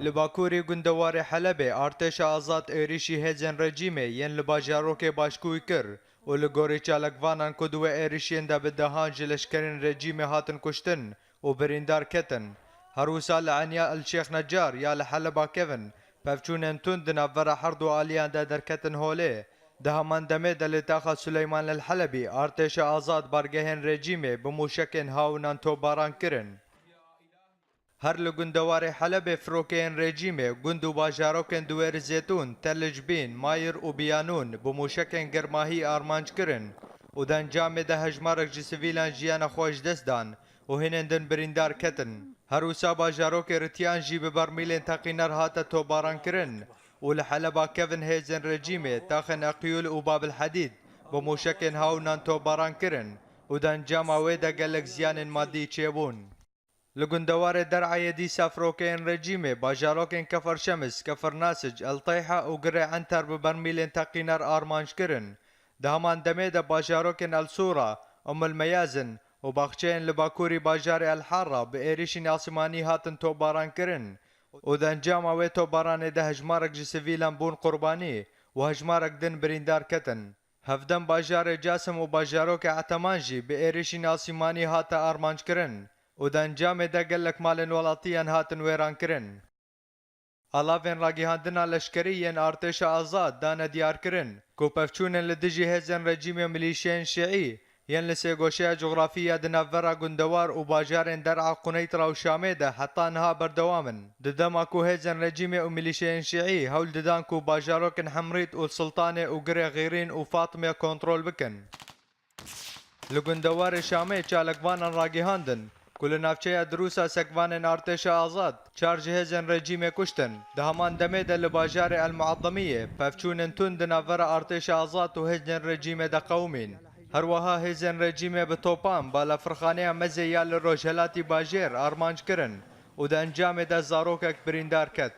لباکوری گندوار حلبه ارتش آزاد ایریشی هزن رژیمه ین لباجاروک باشکوی کر و لگوری چالکوانان کدو ایریشین دا بدهان جلشکرین رژیم هاتن کشتن و بریندار کتن هروسا لعنیا الشيخ نجار یا لحلبا کevin پفچونن تندن افرا حردو آلیان دا درکتن هوله ده همان دمه دلتاخا سليمان الحلبي ارتش آزاد بارگهن رژیمه بموشکن هاونان تو باران کرن هر لگندوار حلب فروکین رژیمه گندو باجاروکن دویر زیتون تلجبین مایر و بیانون بموشکن گرماهی آرمانج کرن و دن جامع ده هجمارک جی سویلان جیان خوش دست دان و هنندن بریندار کتن هروسا باجاروک رتیان جی ببرمیلین تقینر هاتا تو باران کرن و لحلبا کevin هیزن رژیمه تاخن اقیول و باب الحدید بموشکن هاونان تو باران کرن و دن جامع ویدا گلک زیان مادی چیبون لگندوار درعی دی سافروکین رژیمه باجاروکین کفر شمس کفر ناسج الطیحه و گره عنتر ببرمیلین تقینر آرمانج کرن ده همان دمه ده باجاروکین السورا ام الميازن و باخچین لباکوری باجار الحاره به ایریشین آسمانی هاتن تو باران کرن و ده انجام اوی تو باران ده هجمارک جی سویلان بون قربانی و هجمارک دن بریندار کتن هفدن باجار جاسم و باجاروک عتمانجی به ایریشین آسمانی هاتا آرمانج کرن و د انجام ده گلک مالن ولاتیان هاتن ویران کرن الاوین راگیهاندنا لشکریین ارتش آزاد دان دیار کرن کو پفچونن لدجی هزن رژیم ملیشین شیعی ین لسیگوشیا جغرافیا دنافورا گندوار و باجارن درع قنیطرا و شامه ده حتی انها بردوامن ددما کو هزن رژیم و ملیشین شیعی هول ددان کو باجاروکن حمریت و سلطان و گره غیرین و فاطمه کنترول بکن لگندوار شامه چالکوانان راگیهاندن کل نافچه دروسا سکوان ارتش آزاد چار جهزن رژیم کشتن ده همان دمه ده لباجار المعظمیه پفچونن تند نافر ارتش آزاد و هزن رژیم ده قومین هر وها هزن رژیم به توپان بالا فرخانه مزه یا لروجهلاتی باجر آرمانج کرن و ده انجام ده زاروکک بریندار کت